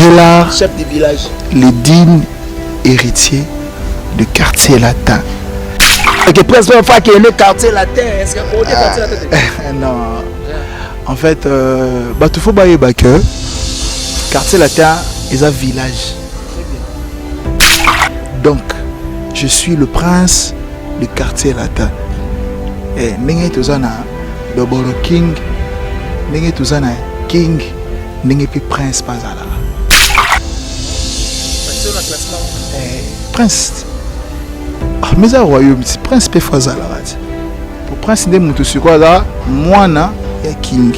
Gélard, chef du village, le digne héritier de quartier latin. et que presque une fois qu'il est né quartier latin, est-ce qu'on dit quartier latin? Non, en fait, il faut que quartier latin est un village. Donc, je suis le prince du quartier latin. Et n'engagez tous un Doboro King, n'engagez tous un King, n'engagez plus prince pas là. Prince. Mais ça royaume, c'est prince peut faire ça là. Pour prince de mutu sur quoi là, moi na ya king.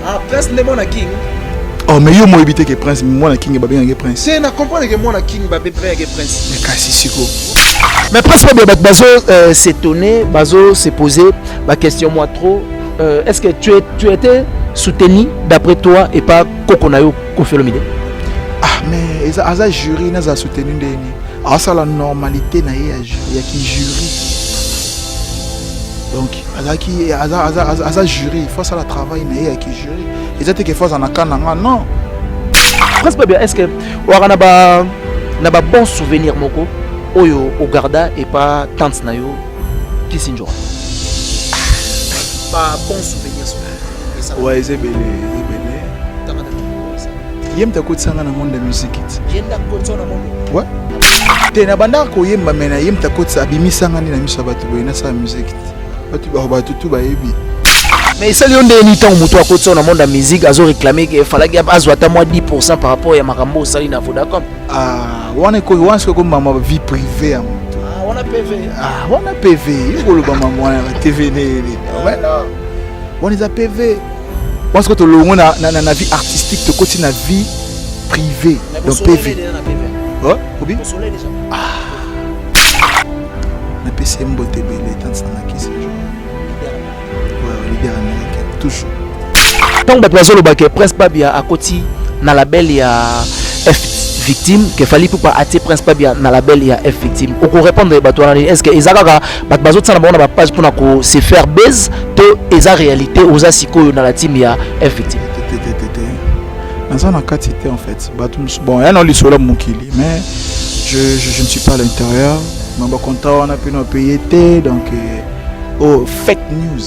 Ah, prince de mon king. Oh mais yo moi éviter que prince, moi na king ba bien que prince. C'est na comprendre que mon king ba bien que prince. Mais kasi siko. Mais prince pas bien bazo s'étonner, bazo se poser ma question moi trop. Est-ce que tu étais soutenu d'après toi et pas Kokonayo Kofiolomide? Ah mais ça jury n'a pas soutenu ndeni. Ah ça la normalité na ya qui jury. Donc ça jury, il faut ça la travail na ya qui jury. Ils étaient que faut en akana non. Prince pas bien, est-ce que on a ba bon souvenir moko oyo au garda et pas tante na yo Kisinjo. Pas bon souvenir ça. Ouais, c'est belé. Yem ta côté sanga na monde de musique. Yem ta côté na monde. Ouais. Tena banda ko yemba mena yem ta côté abimi sanga ni na miso batu boyena sa musique. Batu tout ba yebi. Mais ça lui on ni temps muto à côté na monde de musique azo réclamer que fallait que azwata moi 10% par rapport à makambo sali na Vodacom. Ah, wana ko mama vie privée. Ah, wana PV. Ah, wana PV. Ngolo ba mama TV ne. Ouais non. On est à PV. Parce que tu as na vie artistique, tu continues na vie privée. Donc PV. Ouais, Obi? Ah. Na PC Mbote Belé, tant que ça n'a qui c'est genre. Ouais, leader américain, toujours. Donc, le bac Prince Pabia à côté, na label il y a F victime, qu'il fallait pour pas attirer Prince Pabia na label il y a F victime. On peut répondre est-ce que Isaac a bazo tsana na page pour se faire buzz to eza réalité aux asiko dans la team il y a F victime. Dans un quantité en fait. Bon, il y a un lisolo mukili, mais je ne suis pas à l'intérieur. Mais bon, quand on a pu nous payer, donc oh fake news.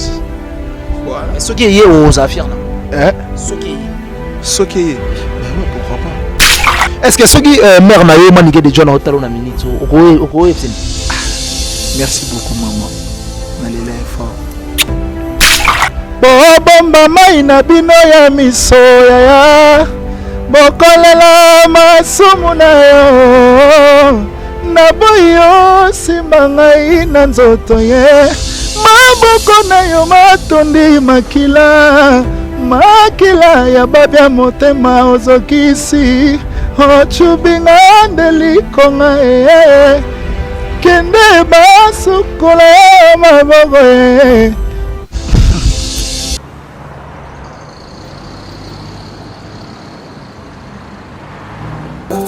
Voilà. Mais ce qui est aux affaires là. Hein? Ce qui est. Mais ouais, pourquoi pas? Est-ce que ce qui mère Mayo manique de John Hotel na minute au merci beaucoup maman. Nalela fort. Bomba maina bino ya misoya ya bokolela masumu na yo na boyo simba ngai na nzoto ye maboko na yo matondi makila ya babya motema ozokisi ochubinga ndelikonga kende basukola maboko ye.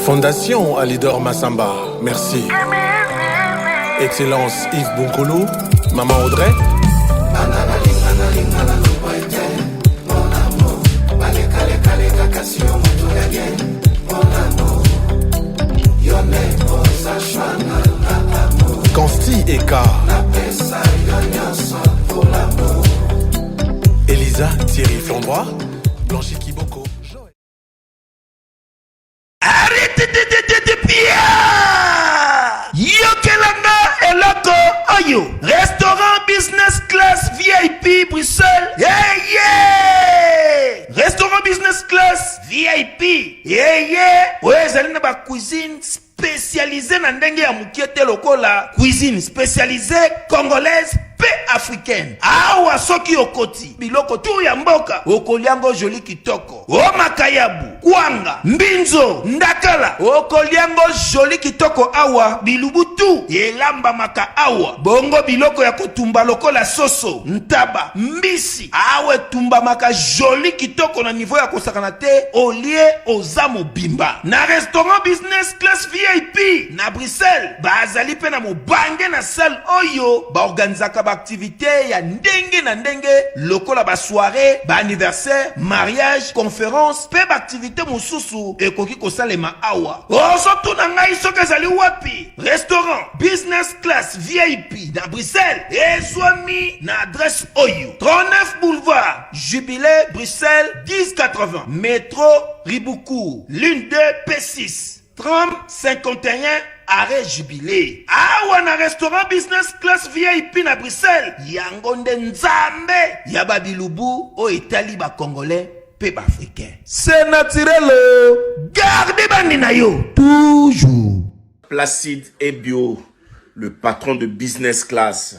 Fondation Alidor Massamba, merci. Excellence Yves Bonkolo, Maman Audrey. Consti Eka. Elisa Thierry Flambois, Blanchi Kiboko. Arrêtez de Pierre! Yokelanga eloko oyo. Restaurant business class VIP Bruxelles. Yeah! Restaurant business class VIP. Yeah! Ouais, zali na ba cuisine spécialisée na ndenge ya mukiete lokola. Cuisine spécialisée congolaise pe africaine. Awa soki okoti biloko tu ya mboka okoliango joli kitoko o makayabu kwanga mbinzo ndakala okoliango joli kitoko awa bilubutu elamba maka awa bongo biloko ya kotumba lokola soso ntaba mbisi awe tumba maka joli kitoko na niveau ya kosakana te olie ozamo bimba na restaurant business class VIP na Bruxelles bazali pe na mobange na salle oyo ba organizaka activité ya ndenge na ndenge lokola ba soirée, ba anniversaire, mariage, conférence, pe ba activité mosusu ekoki kosalema awa. Osoto na ngai soki ezali wapi? Restaurant business class VIP na Bruxelles ezwami na adresse oyo 39 boulevard Jubilé Bruxelles 1080 métro Riboucourt l'une 2 P6 30 51 arrêt Jubilé. Awa na restaurant business class VIP na Bruxelles yango nde nzambe ya babilubu o etali ba congolais pe ba africain. C'est naturel. Gardez bandi na yo toujours. Placide et Bio, le patron de business class.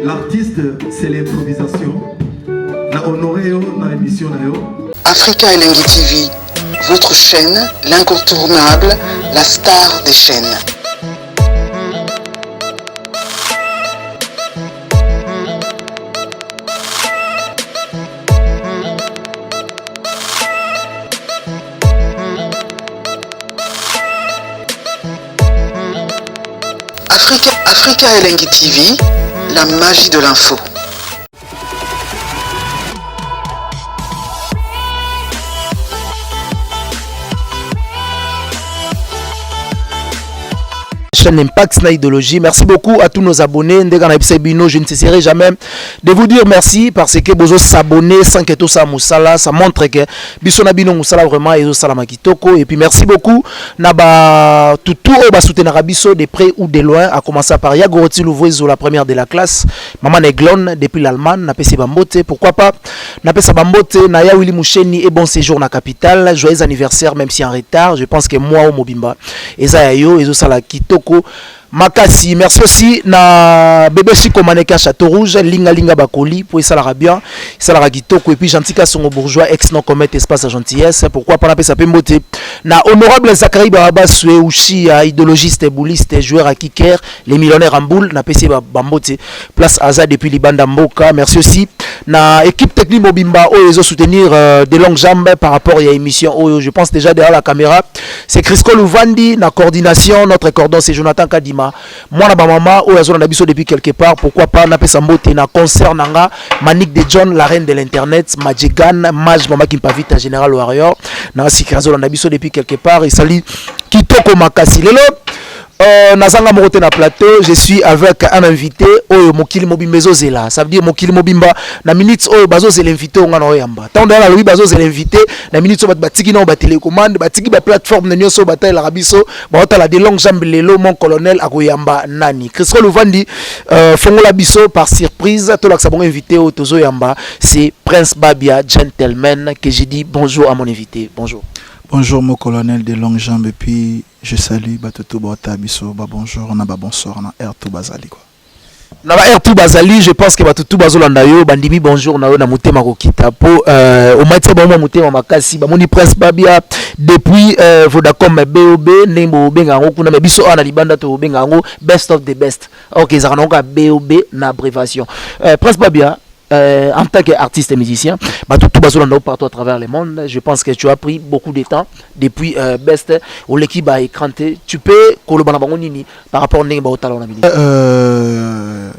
L'artiste, c'est l'improvisation. La honoré dans l'émission. Africa Elengi TV, votre chaîne, l'incontournable, la star des chaînes. Africa Elengi TV, la magie de l'info. Chaîne Impact na idéologie. Merci beaucoup à tous nos abonnés. Je ne cesserai jamais de vous dire merci parce que vous s'abonner sans que tout ça moussala, ça montre que bisona bino moussala vraiment et salama kitoko. Et puis merci beaucoup naba tout ba soutenir biso de près ou de loin, à commencer par Yagoroti Louvoizo, la première de la classe, Maman Neglon depuis l'Allemagne, na pesi bambote, pourquoi pas na pesa bambote na ya Willy Moucheni et bon séjour na capitale, joyeux anniversaire même si en retard. Je pense que moi au Mobimba eza yo ezo sala kitoko Makasi, merci aussi na bébé Chico Maneka Château Rouge, Linga Bakoli, pour ça la bien, ça la kitoko et puis Gentika Songo Bourgeois, ex non commettre espace à gentillesse, pourquoi pas na ça peut monter. Na honorable Zachary Baraba Sueuchi, idéologiste, bouliste, joueur à kicker, les millionnaires en boule, na PC Bambote, place Aza depuis Libanda Mboka, merci aussi na équipe technique Mobimba, ils ont soutenir des longues jambes par rapport à l'émission, je pense déjà derrière la caméra, c'est Crisco Louvandi, na coordination, notre cordon c'est Jonathan Kadima. Moi na ba maman o yazo na biso depuis quelque part, pourquoi pas na pesa mbote na concert nanga Manik de John, la reine de l'internet, Majigan Maj mama qui m'invite à Général Warrior na sikrazo na biso depuis quelque part et sali kitoko makasi lelo nazanga morote na plateau, je suis avec un invité oyo mokili mobimba zela, ça veut dire mokili mobimba na minutes oyo bazo zela invité ngana oyamba tant dans la lobi bazo zela invité na minutes oyo batiki na ba télécommande batiki ba plateforme na nyoso batay la rabiso ba la de longues jambes lelo mon colonel akoyamba nani Crisco Louvandi fongola biso par surprise to la sabon invité au tozo yamba, c'est Prince Babia gentleman que j'ai dit bonjour à mon invité. Bonjour. Bonjour mon colonel de longues jambes et puis je salue Batutu Botabiso, bonjour, on a bonsoir, on a Air tout Bazali quoi. Na ba Air tout Bazali, je pense que Batutu Bazolanda yo bandimi bonjour na yo na mutema ko kitapo au matin bon mutema makasi ba moni Prince Babia depuis Vodacom BOB nembo benga ngo kuna biso ana libanda to benga ngo best of the best. OK, ça na ngo BOB na abréviation. Prince Babia en tant qu'artiste et musicien, tout bazolanda partout à travers le monde. Je pense que tu as pris beaucoup de temps depuis Best où l'équipe a écranté. Tu peux par rapport à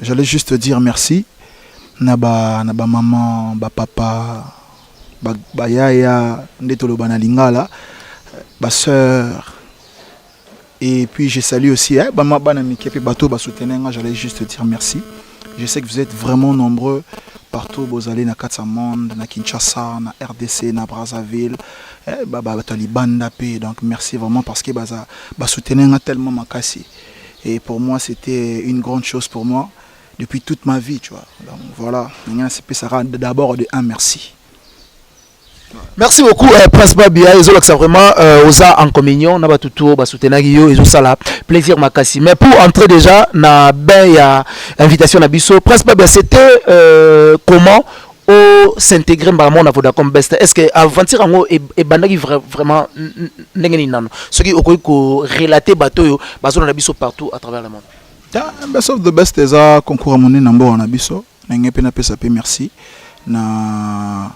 j'allais juste te dire merci. Naba maman, ba papa, ba yaya, ndetolo banalingala, ba sœur. Et puis je salue aussi ba banami qui bateau ba soutenir. J'allais juste te dire merci. Je sais que vous êtes vraiment nombreux partout, vous allez na Katsamonde, na Kinshasa, na RDC, na Brazzaville, donc merci vraiment parce que vous soutenez tellement Makassi. Et pour moi, c'était une grande chose pour moi. depuis toute ma vie, tu vois. Donc voilà, ça sera d'abord de un merci. Merci beaucoup, Prince Babia. Ils ont vraiment aux en communion, n'a pas tout tour, bah soutenir yo, ils ont ça là, plaisir makasi. Mais pour entrer déjà, na ben il y a invitation à Bisso. Prince Babia, c'était comment s'intégrer dans le monde à Vodacom Best? Est-ce que aventure en haut et bandagi vraiment n'engeni nano? Ce qui au quoi relater bateau yo, bazo na Bisso partout à travers le monde. Best of the best est un concours à mon number en Bisso. N'engeni pena pesa pe merci na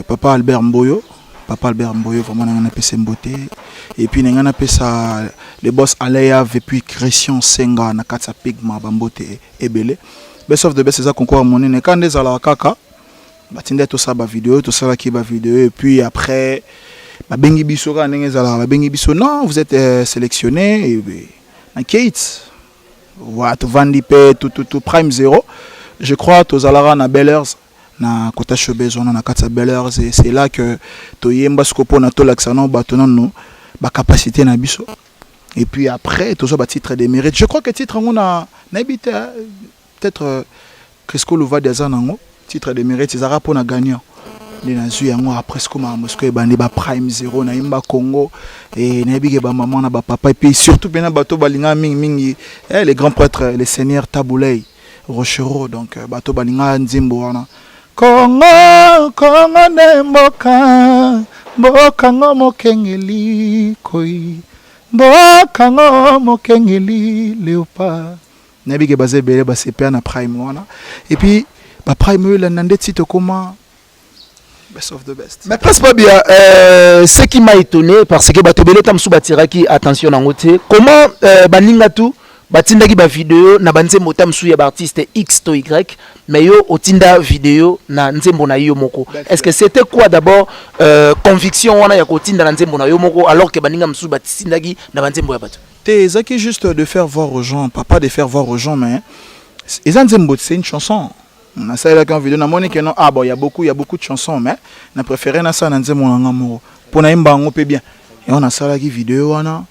Papa Albert Mboyo vraiment on a pesa beauté et puis on a pesa le boss Alea et puis Christian Senga na katsa pigma bambote ebele. Best of the best c'est un concours à mon number quand des ala kaka batinde tout ça ba vidéo tout ça là qui ba vidéo et puis après ba bengi biso ka ndenge zala ba bengi biso non vous êtes sélectionné et na Kate voilà tout vandi pe tout prime 0 je crois tous alara na Bellers na kota showbiz on a katsa Bellers et c'est là que to yemba skopo na to laxana batono no ba capacité na biso et puis après tous ba titre de mérite je crois que titre on a habité peut-être Crisco Louva des anango titre de mérite c'est pour na gagnant les nazu yango après ce que ma mosquée bandi ba prime 0 na imba Congo et na bige ba maman na ba papa et puis surtout bena bato balinga mingi les grands prêtres les seigneurs Taboulay Rochero donc bato balinga nzimbo wana Congo ne mboka ngo mokengeli koi mboka ngo mokengeli léopard na bige bazé belé ba CPA na prime wana et puis ba prime la nande titre comment best of the best. Mais presque pas bien. Ce qui m'a étonné parce que batobele tam sou batira qui attention en côté. Comment baninga tout batinda ki ba vidéo na banze motam sou ya artiste X to Y mais yo otinda vidéo na nzembo na yo moko. Est-ce que c'était quoi d'abord conviction wana ya kotinda na nzembo na yo moko alors que baninga msou batinda ki na banzembo ya bato? T'es zaki juste de faire voir aux gens, pas de faire voir aux gens mais Nzembo c'est une chanson. On a ça là quand vidéo na moni que non ah bon il y a beaucoup de chansons mais na préféré na ça na nzembo na ngamo pour na imba ngo pe bien et on a ça là qui vidéo wana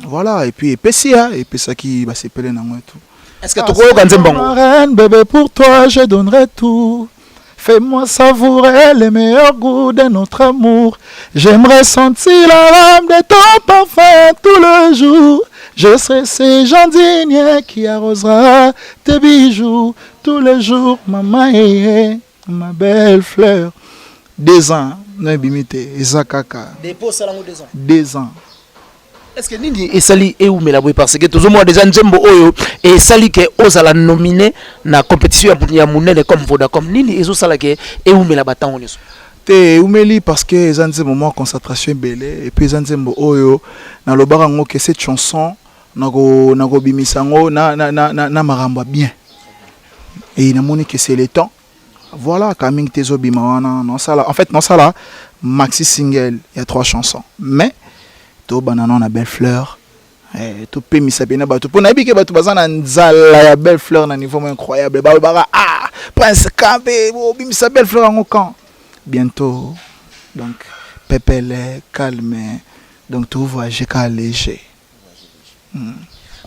voilà et puis pesia et puis ça qui va s'appeler na ngo et tout. Est-ce que tu crois nzembo reine bébé pour toi je donnerai tout. Fais-moi savourer les meilleurs goûts de notre amour. J'aimerais sentir l'arôme de ton parfum tout le jour. Je serai ce jardinier qui arrosera tes bijoux tous les jours. Maman, ma belle fleur. 2 ans, non bimité, Isakaka. Dépôt salango 2 ans. 2 ans. Est-ce que nini esali eumela boy parce que toujours moi déjà nzembo oyo esali ke ozala nominé na compétition ya munene comme Vodacom nini ezo sala ke eumela batango nyoso te eumeli parce que nzembo mo concentration belé et puis nzembo oyo na lobaka ngo que cette chanson nako bimisango na maramba bien et na moni que c'est le temps voilà coming tezo bima wana non ça là en fait non ça là maxi single il y a 3 chansons mais to banana na belle fleur to pe misabena bato pour na bike bato bazana nzala ya belle fleur na niveau incroyable ba ah Prince Kambe bimisa belle fleur en camp bientôt donc pepele calme donc tout voyager léger.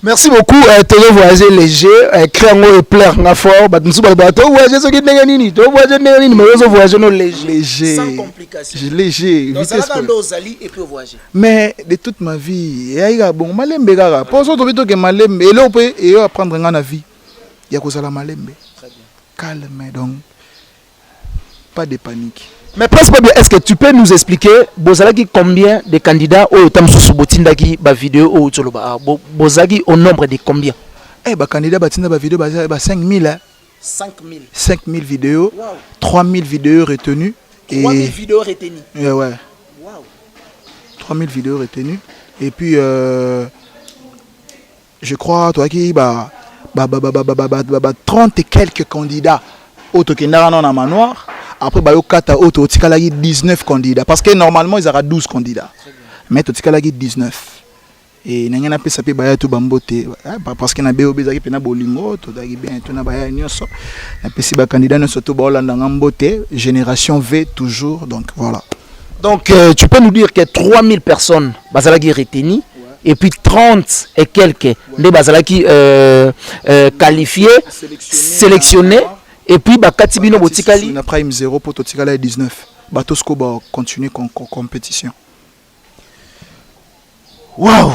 Merci beaucoup to voyager léger créango et pleur na fort ba nsu ba to voyager so ki ndenge nini to voyager ndenge nini mais zo voyager no léger sans complication léger vitesse et puis voyager mais de toute ma vie ya bon malembe kaka pour ça to bito ke malembe et là on peut et apprendre nga na vie ya ko sala malembe très bien calme donc pas de panique. Mais presque pas bien. Est-ce que tu peux nous expliquer bozalaki combien de candidats au tam sous botindaki ba vidéo au toloba bozaki au nombre de combien? Ba candidat batinda ba vidéo ba 5000 hein. 5000 vidéos. Wow. 3000 vidéos retenues et 3000 vidéos retenues. Ouais. Wow. 3000 vidéos retenues et puis je crois toi qui 30 et quelques candidats au tokenda na manoir. Après, il y a 19 candidats. Parce que normalement, il y aura 12 candidats. Mais il y a 19. Et il y a tout parce qu'il y a des candidats génération V toujours. Donc voilà. Donc tu peux nous dire que 3000 personnes retenues et puis 30 et quelques nde bazalaki qualifiés, sélectionnés, et puis bakati bino botikali na prime 0 pour totikala 19. Batosko ba continuer compétition. Waouh!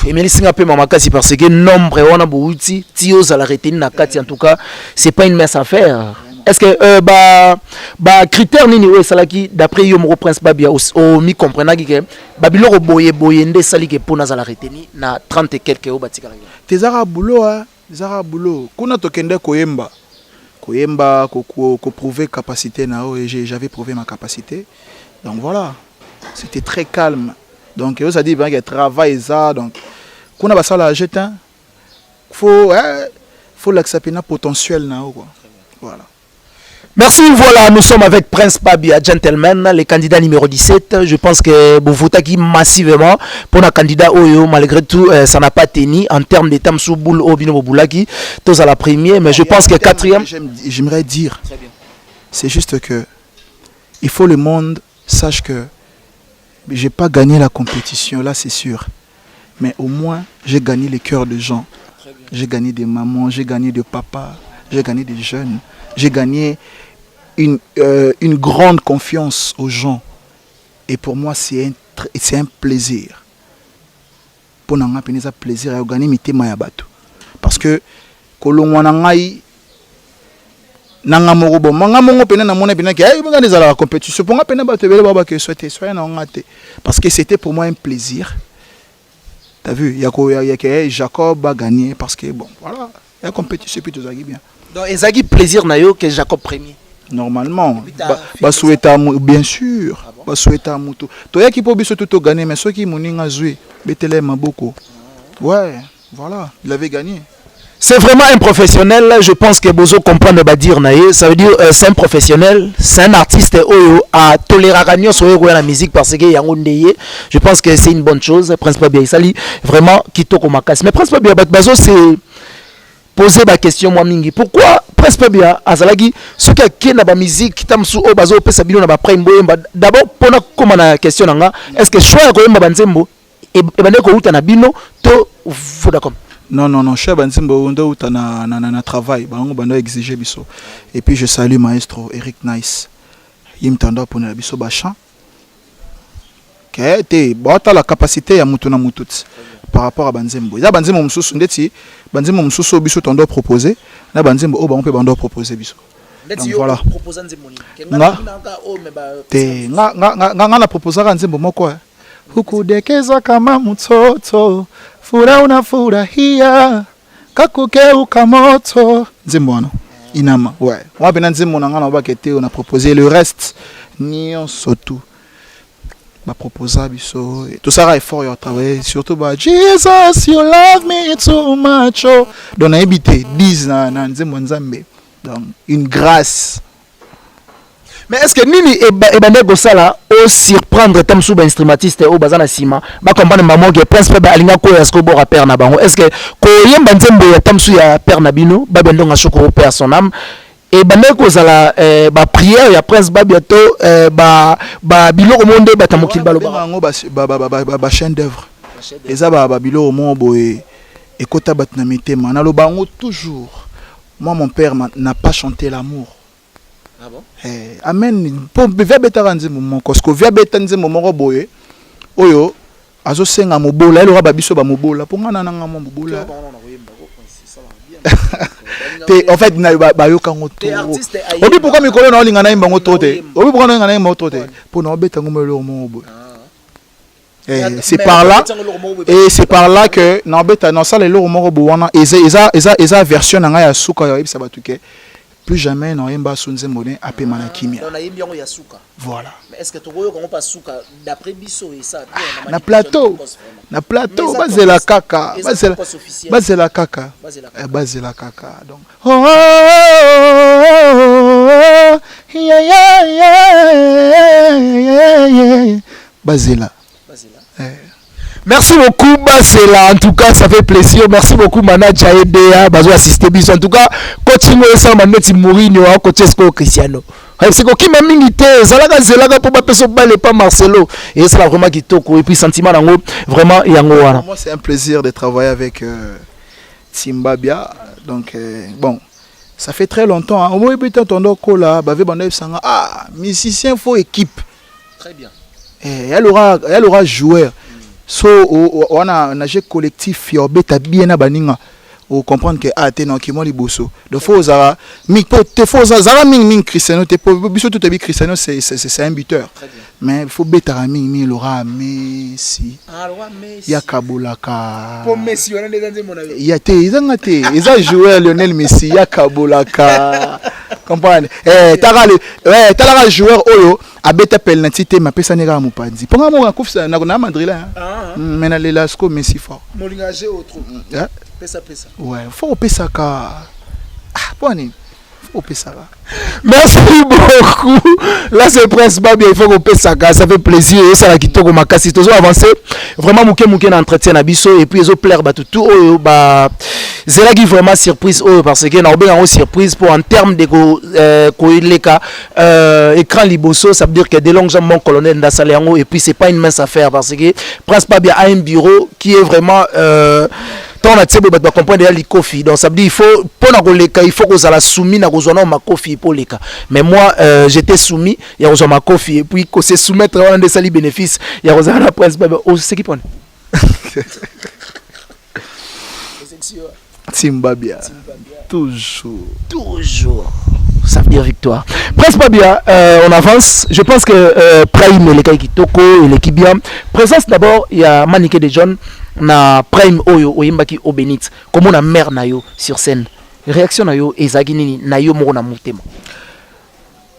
Et mais laissez un peu maman kasi parce que nombre on a beaucoup tios à la retenue na kati en tout cas c'est pas une mince affaire. Est-ce que ba critère nini ouais salaki d'après yo mo prince babia au mi comprendre que babilo boye nde sali que pour na la retenue na 30 et quelques au batikala. Tezara boulot hein, tezara boulot. Kuna tokende koyemba ko prouver capacité na et j'avais prouvé ma capacité. Donc voilà, c'était très calme. Donc ça dit bien que travail ça donc qu'on a ça la jeter faut l'accepter na potentiel na quoi. Voilà. Merci, voilà, nous sommes avec Prince Babia, gentleman, le candidat numéro 17. Je pense que vous votez massivement pour un candidat Oyo. Malgré tout, ça n'a pas tenu en termes de Tamsou Boul Obino Boulaki. Tous à la première, mais je pense que quatrième. J'aimerais dire, c'est juste que il faut le monde sache que j'ai pas gagné la compétition, là c'est sûr. Mais au moins, j'ai gagné les cœurs de gens. J'ai gagné des mamans, j'ai gagné des papas, j'ai gagné des jeunes. J'ai gagné une grande confiance aux gens. Et pour moi, c'est un plaisir. Pour nous, c'est un plaisir de gagner mes Mayabatu. Parce que, quand on a gagné, parce que c'était pour moi un plaisir. T'as vu, il y a Jacob a gagné parce que bon, voilà, la compétition puis tout ça bien. Donc, ezaki plaisir na yo que Jacob premier. Normalement, souhaita bien sûr, souhaita mutu. Toi qui peut biso tout gagner mais ceux qui moninga joué, betele maboko. Ouais, voilà, il avait gagné. C'est vraiment un professionnel, je pense que Bozo comprend de dire naïe, ça veut dire c'est un professionnel, c'est un artiste Oyo à tolérer gagner sur la musique parce que yango ndeye. Je pense que c'est une bonne chose. Prince Babia Isali vraiment kitoko makasi. Mais Prince Babia Bazo c'est poser ma question moi mingi. Pourquoi Prince Babia azalaki ce qui na ba musique tamsu o bazo pesa bino na ba prime boyemba d'abord pona comme na question nga est-ce que choix ko yemba banzembo e bande ko uta na bino to Vodacom. Non, chef banzembo ndo uta na travail bango bando exiger biso. Et puis je salue maestro Eric Nice. Il m'tanda pour na biso ba chant. Que bota la capacité ya mutu na mututi. Par rapport à Banzembo. Il y a Banzembo Moussous Ndeti, Banzembo Moussous Biso t'en doit proposer, na Banzembo on peut bando proposer Biso. Donc voilà. Nga na proposer Banzembo moko. Hukudekeza kama mtoto, fura unafurahia, kakuke ukamoto. Nzembo ano. Inama, ouais. Moi ben Nzembo nga na ba kete on a proposé le reste nion sotu. Ma proposa biso tout ça est fort à travailler surtout ba Jesus you love me too much donc habité 10 na nzembo nzambe donc une grâce. Mais est-ce que nini e bandego sala o surprendre tamsu ba instrumentiste o bazana sima ba comprendre maman que Prince Babia alinga ko ya sko bora père na bango est-ce que ko yemba nzembo ya tamsu ya père na bino ba bendonga soko père son âme. Et bandeko zala ba prière ya Prince Babia to ba biloko monde batamokil baloba ba chaîne d'œuvre eza ba biloko mo boye ekota batna mitema na lobango toujours. Moi mon père n'a pas chanté l'amour. Ah bon? Amen. Po via betara nzembo moko parce que via beta nzembo moko boye oyo azo senga mobola elora ba biso ba mobola po ngana nanga mobola. En fait ba yoka ngoto obi pourquoi mikolo na linga na imba ngoto te obi pourquoi na linga na imba ngoto te pour na beta ngomelo mo c'est par là que na beta na sala lo mo bo wana eza version nga ya suka ya ibisa batuke plus jamais na imba sunze mone ape manakimia na yimbi yango ya suka voilà. Mais est-ce que tu vois comment pas suka d'après biso et ça na plateau bazela kaka bazela kaka donc bazela. Merci beaucoup Basela, en tout cas ça fait plaisir. Merci beaucoup Manaja Edea, bazo assister bis en tout cas continue ça Maneti Mourinho à côté Cristiano. c'est quoi qui m'a mingité zalaka zelaka pour pas peso balle pas Marcelo et ça vraiment kitoko et puis sentiment nango vraiment yango wana. Moi c'est un plaisir de travailler avec Timbabia donc bon ça fait très longtemps au moins peut-être tondo kola bave banda sanga musicien faut équipe. Très bien. Et elle aura joueur. So on a un jeu collectif beta bien na baninga. Ou comprendre que t'es non qui moi liboso. De faut zara mi te faut zara ming Cristiano te biso tout bi Cristiano c'est un buteur. Mais il faut beta ming Laura Messi. Laura Messi. Ya Kabulaka. Pour Messi on a des dans mon avis. Ya te ils ont joué Lionel Messi ya Kabulaka. Comprendre t'as joueur oyo abeta penalty te ma pesa nega mupanzi. Ponga mo kufisa na Madrid là. Mais na Lelasco Messi fort. Molinga j'ai autre. Pesa. Ouais, faut pesa ka. Faut pesa ka. Merci beaucoup. Là c'est Prince Babia, il faut qu'on pesa ka, ça fait plaisir et ça la kitoko makasi tozo avancer. Vraiment muke na entretien na biso et puis ezo plaire ba tout ba zela qui vraiment surprise parce que na obenga surprise pour en termes de ko ileka écran liboso, ça veut dire que des longues jambes mon colonel Ndasale yango et puis c'est pas une mince affaire parce que Prince Babia a un bureau qui est vraiment tant na tsebo ba comprendre ya likofi donc ça veut dire il faut pona ko leka il faut que ça la soumis na ko zona ma kofi pour leka mais moi j'étais soumis ya ko ma kofi et puis ko se soumettre on des sali bénéfice ya ko na Prince Babia c'est qui pone Timbabia toujours ça veut dire victoire. Prince Babia, on avance. Je pense que Prime et les Kitoko et l'équipe bien. Présence d'abord, il y a Maniké de John, na Prime Oyo, Oyimbaki Obenit. Comment on a mère Nayo sur scène. Réaction Nayo et Zaginini Nayo Morona Moutema.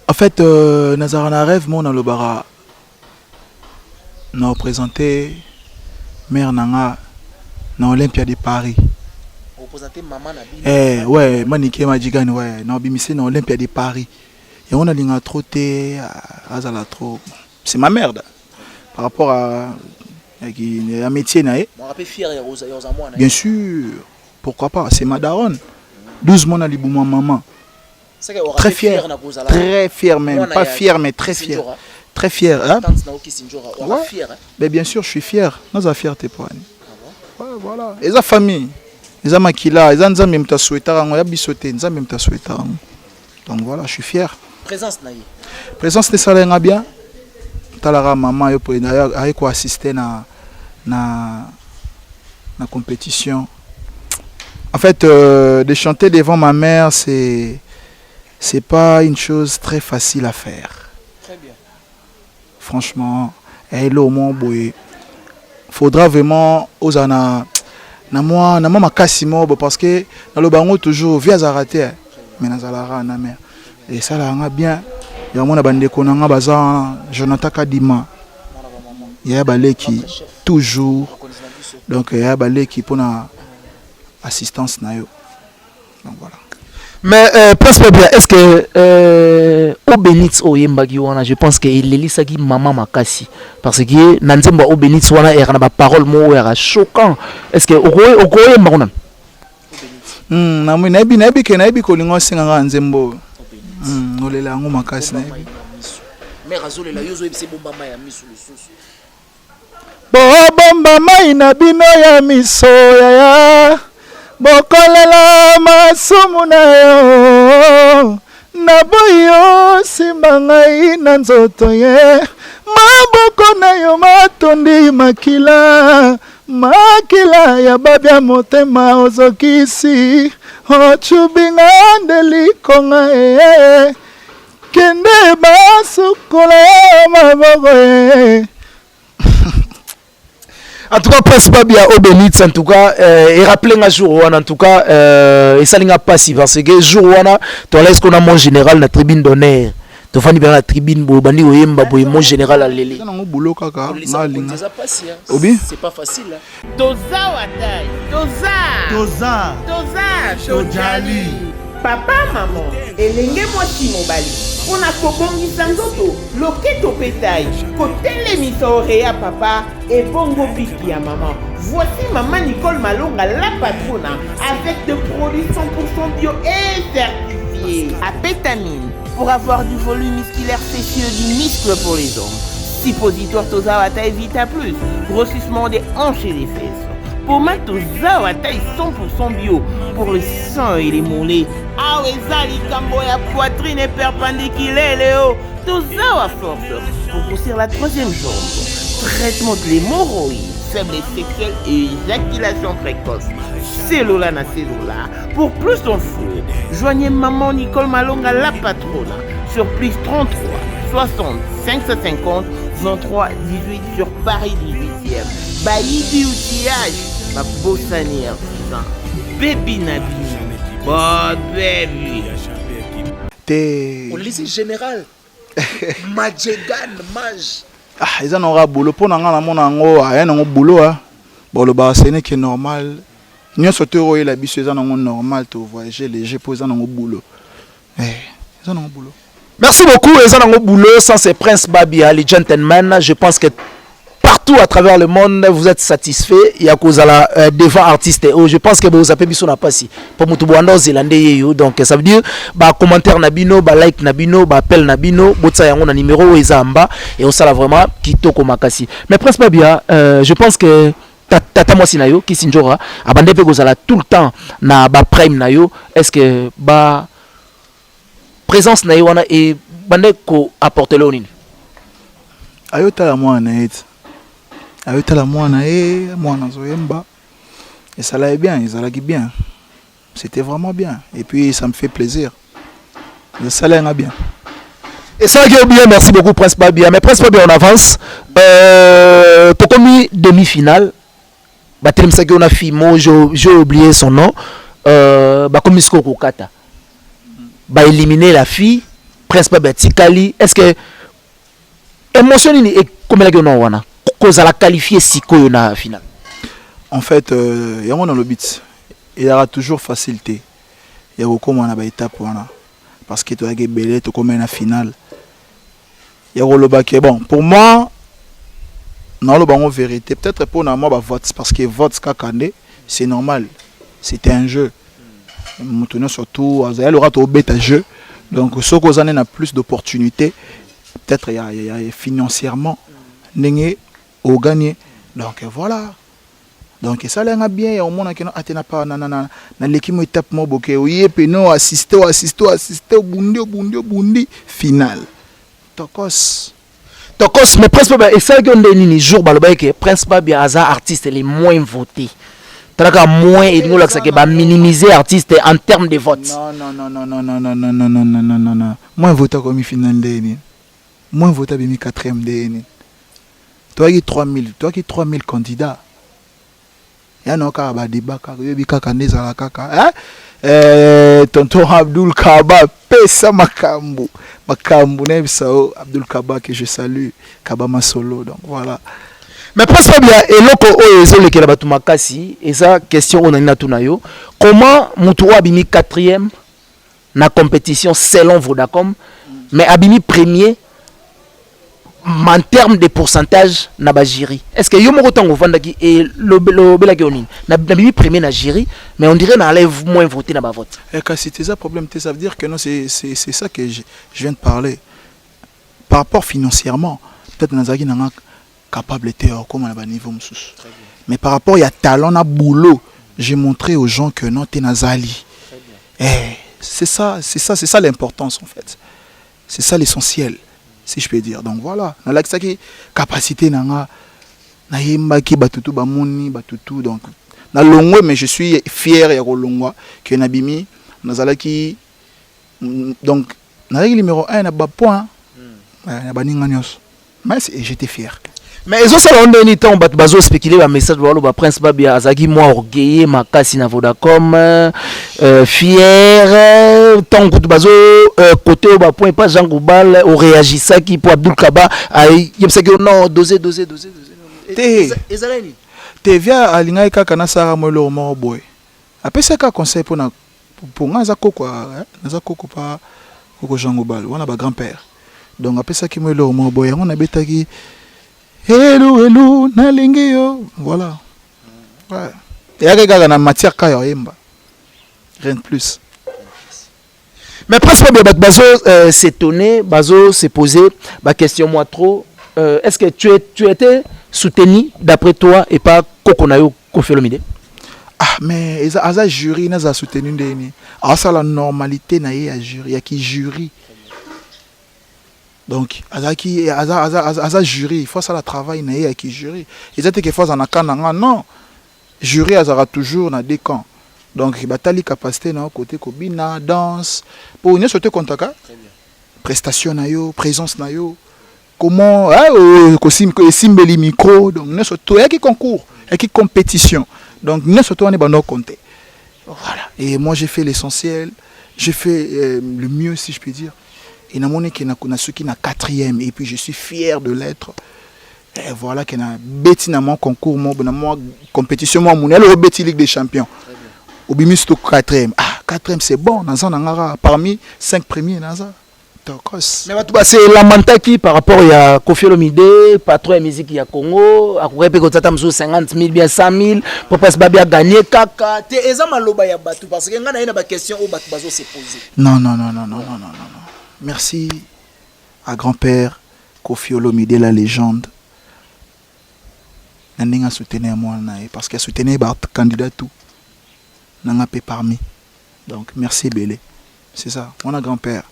En fait, Nazarana rêve, moi, dans le bara, nous avons présenté mère Nanga dans l'Olympia de Paris. Ouais, Maniké Majigan, ouais, non, bimisé dans l'Olympia de Paris. Et on a dit trop Azala trop. C'est ma merde. Par rapport à un métier, bien sûr, pourquoi pas, c'est ma daronne. 12 mois, on a maman. Très fier même, pas fier, mais très fier. Très fier. Hein? Ouais. Mais bien sûr, je suis fier. Nous avons fierté pour elle. Ouais, voilà. Et sa famille. Les amakila, les anzam même ta souhaité, on a bisoté, nous même ta souhaité. Donc voilà, je suis fier. Présence de Salenga bien. Talara maman yo pour d'ailleurs quoi assister na compétition. En fait, de chanter devant ma mère, c'est pas une chose très facile à faire. Très bien. Franchement, elle au moins boy. Faudra vraiment aux ana na moi ma kasimo parce que dans le bango toujours via zaraté mais na zalara na mère et ça là bien ya mona bande konanga baza Jonathan Kadima ya baleki toujours donc ya baleki pour na assistance na yo donc voilà. Mais Prince Babia, est-ce que Obenitz Oyembagi wana, je pense que il elisaki maman makasi parce que nanzemba Obenitz wana era na ba parole mo era choquant. Est-ce que okoye mbona? Na mwi nabi ko lingo singa nzembo. Olela ngo makasi na bi. Mais azolela yozo ebise bomba mai ya miso lisusu. Bomba mai na bino ya miso ya. Bokolela masumu na yo na boyo simba ngai na nzoto ye maboko na yo matondi makila ya babia motema ozokisi ochubinga ndelikonga kende basukola maboko En tout cas, Prince Babia Obenitz, en tout cas, et rappelez un jour, en tout cas, et ça n'a pas si parce que jour où on laisse qu'on a mon général la tribune d'honneur. Tu fais bien la tribune pour bandi oyemba pour mon général à l'élé. C'est pas facile. Toza Watai, Toza, Shojali. Papa, maman, elenge mwasi mobali. On a kobongisa nzoto, loketo pétail, kotele misore ya papa et bongo biki ya maman. Voici maman Nicole Malonga, la patronne, avec des produits 100% bio et certifiés. Apétamine, pour avoir du volume musculaire spécieux du muscle pour les hommes. Suppositoire Tozawa taille Vita Plus, grossissement des hanches et des fesses. Pommade Tozawa taille 100% bio pour les seins et les mollets. Ah ouais, Zali Kamboya poitrine et perpendiculaire, Léo. Tozawa Force pour grossir la troisième jambe. Traitement de l'hémorroïde, faiblesse sexuelle et éjaculation précoce. Cellula na cellula. Pour plus d'infos, joignez maman Nicole Malonga la patronne sur plus 33 60 550 23 18 sur Paris 18e. Baïdi outillage, ma bossanière, baby Nabi. Bon baby. On le lycée général. Majegan, Maj. Ah, ils en aura boulot pour n'en avoir mon ango, rien n'en boulot hein. Bon le bar c'est n'est normal. Nous sommes et la bise ils en ont normal to voyager léger pour ils en ont boulot. Ils en ont boulot. Merci beaucoup, les gens boulot, sans ces princes Babia, les gentlemen, je pense que partout à travers le monde, vous êtes satisfaits. Il y a cause à la devant artistes. Je pense que vous avez mis pas si pour Moutoubuando zélandais. Donc ça veut dire bah commentaire nabino, bah like nabino, bah appel nabino, botsa yango na numéro ezamba et on sala vraiment kitoko makasi. Mais prince Babia, je pense que tata moi sinayo qui sinjora abande pe gozala tout le temps na ba prime nayo. Est-ce que ba présence nayo wana et bande ko apporter le nini? Ayota la moi na it. Ayota la moi na e moi na zoyemba. Et ça allait bien, ils allaient bien. C'était vraiment bien et puis ça me fait plaisir. Ça allait bien. Et ça va bien, merci beaucoup Prince Babia. Mais Prince Babia on avance. Tokomi demi-finale. Bah tellement ça qu'on a fait, moi j'ai oublié son nom. Bah comme Misko Kokata. Bah éliminer la fille. Prince Babia Tikali. Est-ce que émotion et comme la gueule wana cause à la qualifier si quoi na finale. En fait, il y a dans le but. Il y aura toujours facilité. Il y a beaucoup moins à étape wana parce que tu as gagné tu comme la finale. Il y a le bac bon pour moi. Non, le banc vérité. Peut-être pour moi, vote parce que vote c'est normal. C'était un jeu. Maintenant surtout, il aura au bêta jeu. Donc, ce qu'on a plus d'opportunités. Peut-être il y a financièrement, n'engé au gagner. Donc voilà. Donc ça l'a bien. Au moins on a pas na l'équipe étape mo boké. Oui, puis non assister au bundi final. Tokos. Tokos, mais Prince Babia, et ça qu'on a ni jour baloba que Prince Babia as artiste les moins votés. T'as moins et nous là ça que va minimiser artiste en termes de votes. Non. Moins voté comme finale dernier. Moins voté bimi 4e dernier. Toi qui 3000 candidats. Ya no ka ba débat ka yobi kaka nezala kaka. Tonton Abdul Kaba pesa makambu nebisao Abdul Kaba que je salue Kaba Masolo donc voilà. Mais Prince Babia et loko o ezole ke la batu makasi et ça question on a na tunayo comment mutu abimi 4e na compétition selon Vodacom mais abimi premier en termes de pourcentage na ba jury. Est-ce que yo moko tango vandaki et le bela ke onini na bimi premier na jury mais on dirait na lève moins voté na ba vote. Et quand c'était ça problème, ça veut dire que non c'est ça que je viens de parler. Par rapport financièrement, peut-être nazaki na capable était comme à niveau msous. Mais par rapport il y a talent na boulot, j'ai montré aux gens que non t'es nazali. C'est ça l'importance en fait. C'est ça l'essentiel. Si je peux dire. Donc voilà, na la capacité na yemba ki batutu ba moni batutu donc na longwe mais je suis fier ya longwa que nabimi nazalaki donc na numéro 1 na ba point na baninga nyos mais j'étais fier. Mais ils ont ça on donne temps bazo spéculer ba message ba Prince Babia azaki moi orgueillé makasi na Vodacom fier tant que bazo côté ba point pas Jean Goubal au réagissa qui pour Abdul Kaba ay yebsa que non doser ezalani te via alinga kaka na sara molo mo boy apesa ka conseil pour ngaza koko naza koko pa koko Jean Goubal wana ba grand-père donc apesa ki molo mo boy on a betaki hello nalingi yo voilà ouais et avec na matière ka yemba rien de plus. Mais presque bazo s'étonner, bazo se poser ma question moi trop. Est-ce que tu étais soutenu d'après toi et pas Kokonayo Koffi Olomide? Ah mais eza jury naza soutenu ndeni. Ah ça la normalité na ye ya jury, ya ki jury. Donc aza jury, il faut ça la travail na ye ya ki jury. Ils étaient que fois en akana non. Jury azara toujours na deux camps. Donc batali capacité na côté kobina danse pour une sauter contaka. Prestation na yo, présence na yo. Comment simbeli micro donc ne surtout et qui concours et qui compétition donc ne surtout on est dans compter voilà et moi j'ai fait l'essentiel j'ai fait le mieux si je peux dire et na mon qui na ceux qui na 4e et puis je suis fier de l'être et voilà qui na beti na mon concours mon compétition moi mon le beti Ligue des Champions au bimis to 4e 4e c'est bon dans un parmi 5 premiers dans ça. Mais c'est lamentable par rapport à Koffi Olomide, patron de musique ya Congo, à quoi peut que 50 000 bien 100 000 pour pas bien gagner kaka. Te ezama loba ya batu parce que ngana ina ba question au batu bazo se poser. Non. Merci à grand-père Koffi Olomide la légende. Nandinga soutenir moi parce qu'il a soutenu ba candidat tout. Nanga pe parmi. Donc merci Belé. C'est ça, mon grand-père.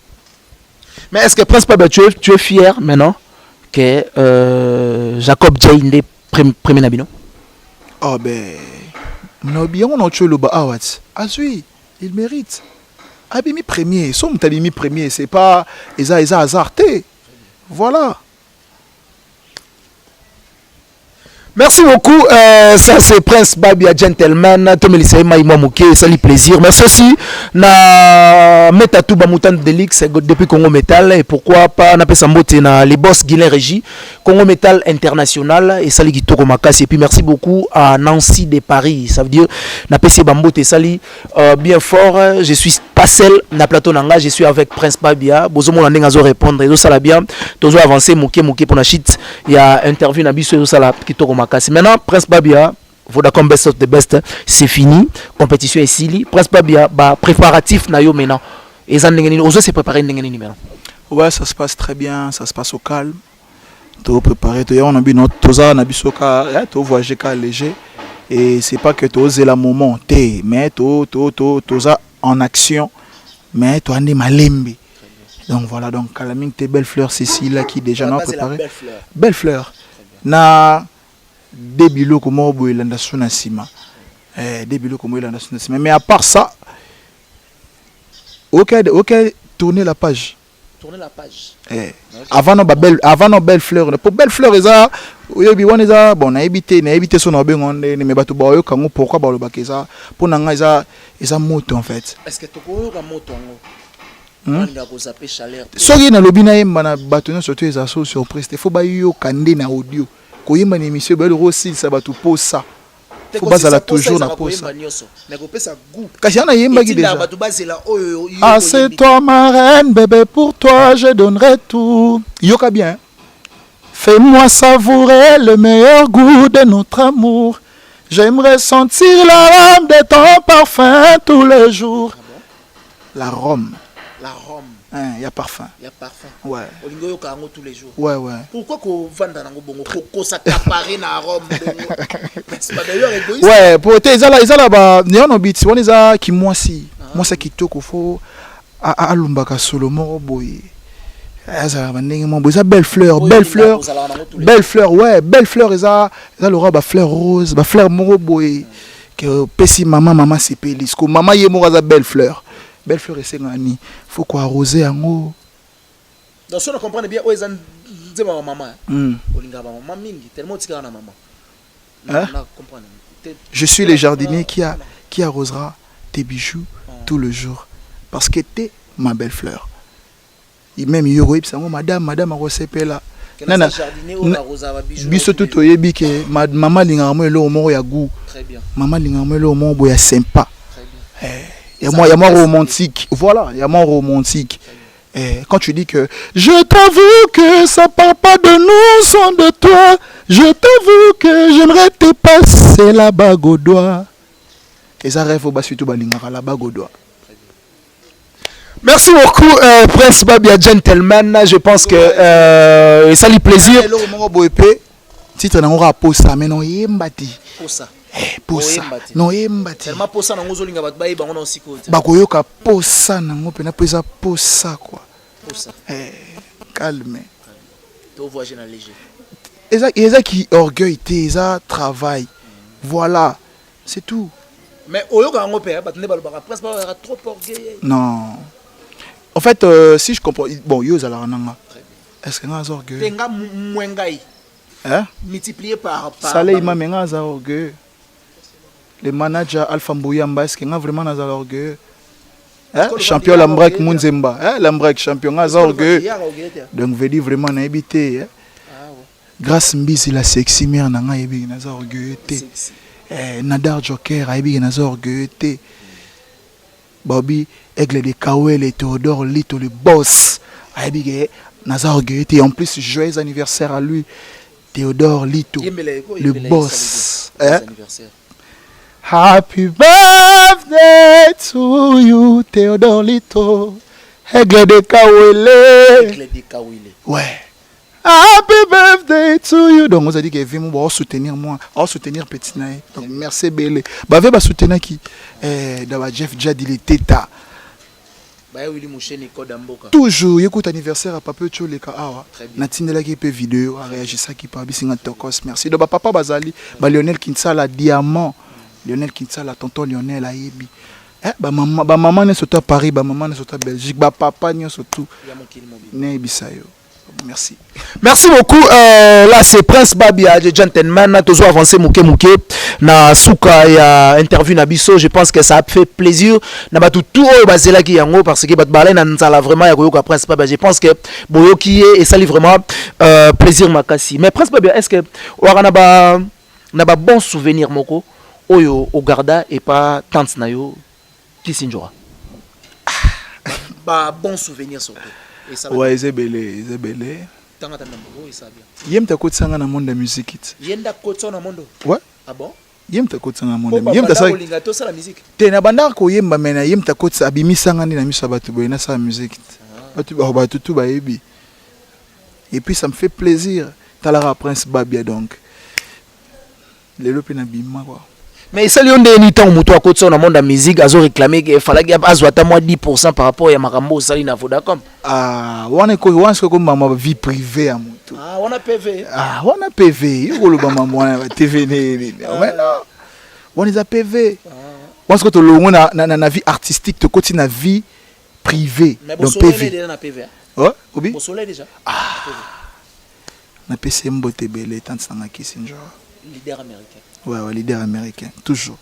Mais est-ce que Prince Babia, tu es fier maintenant que Jacob Jainde premier Nabino? Oh ben, Nabino on a tué le Baawat. Ah oui, il mérite. Abimi premier, somme t'abimi premier, c'est pas Eza hasardé. Voilà. Merci beaucoup. Ça c'est Prince Babia Gentleman. Tomelisei Maïma Mouké, ça lui plaisir. Merci aussi na Metatou Bamoutan Delix depuis Congo Metal et pourquoi pas na Pesambote na les boss Guilain Régie Congo Metal International et Sali Gitoko Makasi et puis merci beaucoup à Nancy de Paris. Ça veut dire na PC Bambote Sali bien fort. Je suis pas seul na plateau nanga, je suis avec Prince Babia. Bozo mon ndenge azo répondre et ça la bien. Tozo avancer Mouké pour na shit. Il y a interview na biso ça la Kitoko Makasi. Maintenant Prince Babia Vodacom Best of the Best, c'est fini. Compétition est sili. Prince Babia, préparatif na yo maintenant. Et ça n'engeni, se préparer n'engeni maintenant. Ouais, ça se passe très bien, ça se passe au calme. Tout préparé, tout on a bien notre toza, on a bisoka, tout voyager léger. Et c'est pas que tu oses la moment, mais toza en action, mais tu as des malembe. Donc voilà, donc Calamine, tes belles fleurs, Cécile qui déjà n'a préparé. Belle fleur. Na débilo comment vous l'avez sur Sima. Débilo comment vous l'avez sur Sima. Mais à part ça, ok, tournez la page. Tournez la page. Avant nos belles fleurs. Pour belles fleurs, bon, na évité son abonnement, mais bateau baoyo kango pourquoi ba le bakeza pour nanga eza moto en fait. Est-ce que tu connais la moto soki na lobi na yemba na bato nyonso to eza so surprise te faut ba yo kande na audio koyemba na émission ba le aussi ça ba to pose ça faut bazala toujours na pose kasi ana yemba ki déjà ah c'est toi ma reine bébé pour toi je donnerai tout yoka bien fais-moi savourer le meilleur goût de notre amour j'aimerais sentir l'arôme de ton parfum tous les jours l'arôme. Il y a parfum. Il y a parfum. Ouais. Olingo yokango tous les jours. Ouais. Pourquoi qu'on vanda nango bongo pour s'accaparer na arôme bongo. C'est pas d'ailleurs égoïste. Ouais, pour te ezala ba néon obit, on eza ki moi si. Moi ça ki toko fo a lumbaka solomo boy. Eza ba ndenge mo boza belle fleur, ouais, belle fleur eza l'aura ba fleur rose, ba fleur moro boy que pesi maman c'est pelis. Ko maman yemo eza belle fleur. Belle fleur et sengani faut quoi arroser en haut donc si on comprend bien où est ma maman olinga ba maman mingi tellement tika na maman na comprendre je suis le jardinier qui arrosera tes bijoux tout le jour parce que t'es ma belle fleur et même yoro ipsango madame arosepela nana jardinier on arrosa ba bijoux biso tout oyebi ke maman linga mo elo mo ya goût très bien maman linga mo elo mo boya sympa très bien il y a moi romantique. Voilà, il y a moi romantique. Et quand tu dis que je t'avoue que ça parle pas de nous, sans de toi, je t'avoue que j'aimerais te passer la bague au doigt. Et ça rêve au bas surtout la bague au doigt. Merci beaucoup, Prince Babia Gentleman. Je pense que ça lui plaisir. Titre n'a posa mais non yembati. Posa. Posa. Non yembati. Tellement posa na ngozo linga batbayi bango na siko. Bakoyoka posa nango pena pesa posa quoi. Posa. Calme. To voyager na léger. Eza qui orgueil té, eza travail. Voilà. C'est tout. Mais oyoka ngo pe batne balobaka presque pas trop orgueil. Non. En fait, si je comprends, bon, yo zala nanga. Est-ce que nga orgueil? Tenga mwengai. Hein? Multiplié par Salé ima menga za orgueil. Le manager Alpha Mbouyamba, est-ce que nga vraiment na za orgueil? Hein? Champion Lambrek Munzemba, hein? Lambrek champion nga za orgueil. Donc veut dire vraiment na habité, hein? Grâce Mbizi la sexy mère nanga yebi na za orgueil té. Nadar Joker yebi na za orgueil té. Bobby Aigle de Kawel et Théodore Lito le boss. Yebi na za orgueil té. En plus joyeux anniversaire à lui. Théodore Lito, le boss. Happy birthday to you, Théodore Lito. Aigle de Kawele. Ouais. Happy birthday to you. Donc, on a dit que Vimo va soutenir moi, va soutenir Petit Naï. Donc, merci Bélé. Bah, va soutenir qui? D'abord, Jeff Jad, il était tard. Toujours, écoute anniversaire à Papa Tcholeka Awa. Natine la qui peut vidéo, a réagi ça qui parle bien Tokos. Merci. Donc papa Bazali, Lionel Kinsala diamant, Lionel Kinsala tonton Lionel Ayebi. Maman n'est surtout à Paris, maman n'est surtout à Belgique, papa n'est surtout. Né Bisayo. Merci. Merci beaucoup. Là, c'est Prince Babia, de Gentleman. Toujours avancé mouké. Na souka ya interview na biso. Je pense que ça a fait plaisir. Na batu tout basé là qui yango parce que bat balai na nzala vraiment ya koyoka Prince Babia. Je pense que boyo qui est et ça lui vraiment plaisir makasi. Mais Prince Babia, est-ce que on na ba bon souvenir moko oyo au garda et pas tante na yo qui sinjora. Ba bon souvenir surtout. Ouais, c'est belé. Yem ta côte sanga na monde de musique. Yenda côte na monde. Ouais. Ah bon? Yem ta côte sanga monde. Yem ta sa. La musique. Te na banda ko yemba mena yem ta côte abimi sanga ni na miso batu boy na sa musique. Batu tout ba yebi. Et puis ça me fait plaisir. Talara Prince Babia donc. Les lopi na bima quoi. Mais ça lui on des temps muto à côté on a monde de musique azo réclamer qu'il fallait qu'il azwata moi 10% par rapport à makambo sali na Vodacom. Ah, on est comme maman vie privée à muto. Ah, on a PV. Ah, on a PV. Yo lo ba maman TV né. Mais non. On est à PV. On se retrouve on na vie artistique te côté na vie privée. Donc PV. Mais na PV. Ouais, obi. Bon soleil déjà. Ah. Na PC mbote belé tant ça na Kissinger. Leader américain. Ouais, leader américain, toujours.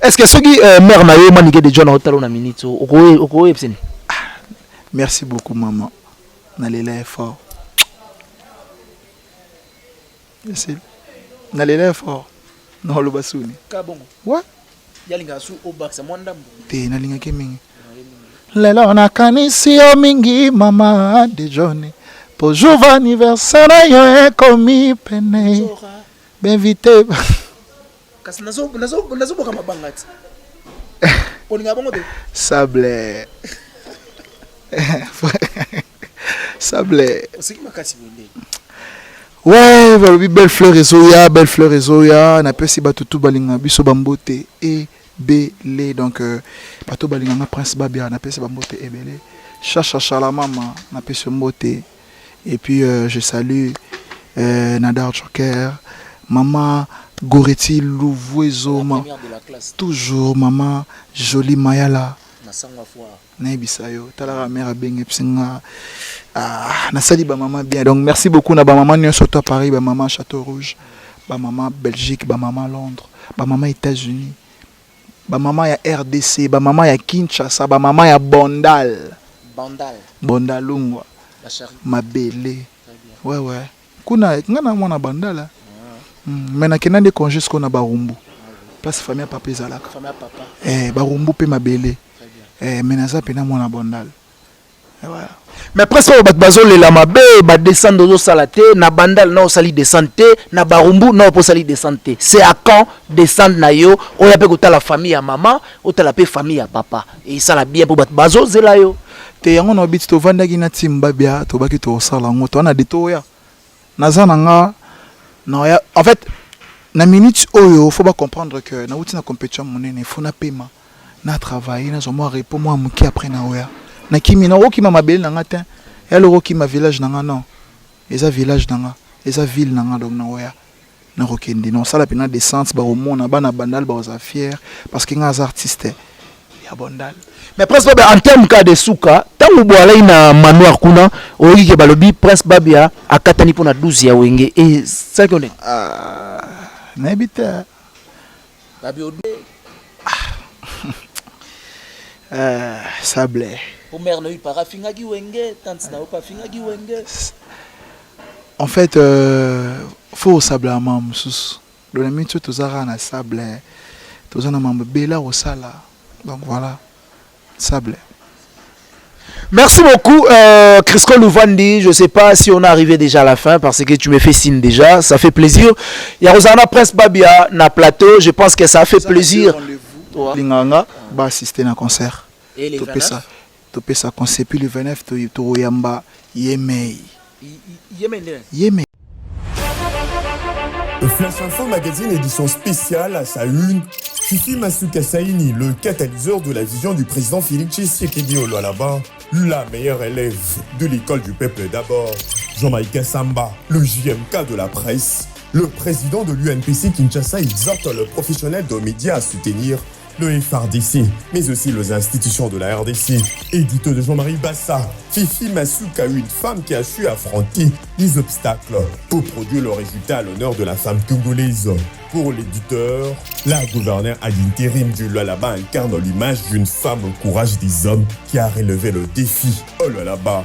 Est-ce que ceux qui mère na yo manigé de John Hotel na minute oko epseni? Merci beaucoup maman. Nalela fort. Merci. Nalela fort. Non le basuni. Ka bongo. Ouais. Yalinga su obaksa mwandambo. Te nalinga ke mingi. Lelo na kanisi o mingi mama de Johnny. Pour jour anniversaire yo ekomi pene. M'inviter. Kasi nazo boka mabangati. Oninga bongo de. Sable. Sable. Aussi qui makasi bonde. Ouais, belle fleur et zoya, na pesi batutu balinga biso bambote et belé donc bato balinga na Prince Babia na pesi bambote et belé. Chacha la maman na pesi mbote et puis je salue Nadar Joker. Maman Goretti Louvuezo, toujours maman Jolie Mayala. Nabisayo, talara mère benge psinga. Ah, nasali ba maman bien. Donc merci beaucoup na ba maman nyo soto à Paris, ba maman Château Rouge, ba maman Belgique, ba maman Londres, ba maman États-Unis, ba maman ya RDC, ba maman ya Kinshasa, ba maman ya Bondalungwa. Mabele. Ouais. Kuna ngana mwana Bandala. Mais na kena de congé ce qu'on a barumbu. Place famille papa ezalaka. Famille papa. Barumbu pe mabele. Mais na za pena mwana Bondal. Voilà. Mais presque bazo le lamabe ba descendre au salate na bandal na osali de santé na barumbu na osali de santé. C'est à quand descendre na yo o ya pe ko la famille à maman o la pe famille à papa et ça la bien pour bazo zela yo. Te yango no bit to vandaki na timba bia to baki to sala ngo to na de to ya. Nazana nga non ya en fait na minute oyo faut pas comprendre que na outi na compétition monene faut na paiement na travailler na zo mo repos moi muki après na oya. Na kimi na oki mama bel na ngata ya lo ki ma village na nga non eza village na nga eza ville na nga donc na oya na rokende non ça la pena descente ba au monde ba na bandal ba za fier parce que nga as artiste ya bandal. Mais presque en termes cas de souka tangu boala ina manoir kuna oyi ke balobi presque babia akatani pona 12 ya wenge et ça qu'on est na habita babio sable pour mère no para fingaki wenge tante na pas fingaki wenge. En fait faut sable à mam sous le minute to zara na sable to zana mam bela au sala donc voilà sable. Merci beaucoup Crisco Louvandi, je sais pas si on est arrivé déjà à la fin parce que tu me fais signe déjà, ça fait plaisir. Il y a Rosanna Prince Babia na plateau, je pense que ça fait plaisir. Linganga ba assister na concert. Et les topé ça concert puis le 29 to yamba Yemei. Yemei. Flash Info Magazine édition spéciale à sa une. Fifi Masuka Saini, le catalyseur de la vision du président Félix Tshisekedi au Lualaba, la meilleure élève de l'école du peuple d'abord. Jean-Maïka Samba, le JMK de la presse. Le président de l'UNPC Kinshasa exhorte le professionnel de médias à soutenir le FRDC, mais aussi les institutions de la RDC. Édito de Jean-Marie Bassa, Fifi Masuka, une femme qui a su affronter les obstacles pour produire le résultat à l'honneur de la femme congolaise. Pour l'éditeur, la gouverneure à l'intérim du Lualaba incarne l'image d'une femme au courage des hommes qui a relevé le défi au Lualaba.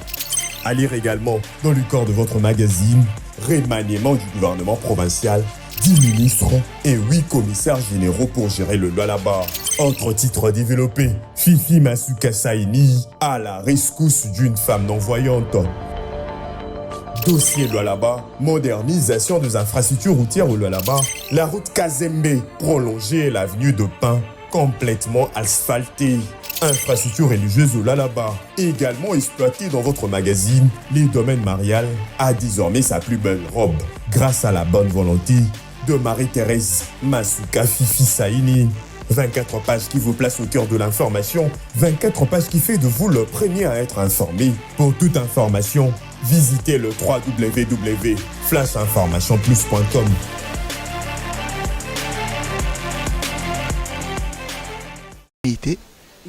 À lire également dans le corps de votre magazine, remaniement du gouvernement provincial, 10 ministres et 8 commissaires généraux pour gérer le Lualaba. Autre titre développé, Fifi Masuka Saini à la rescousse d'une femme non-voyante. Dossier Lualaba, modernisation des infrastructures routières au Lualaba, la route Kazembe prolongée et l'avenue de Pin complètement asphaltée. Infrastructure religieuse au Lualaba, également exploitée dans votre magazine, les domaines marial a désormais sa plus belle robe grâce à la bonne volonté de Marie-Thérèse Masuka Fifi Saini. 24 pages qui vous placent au cœur de l'information, 24 pages qui fait de vous le premier à être informé. Pour toute information, visitez le www.flashinformationplus.com.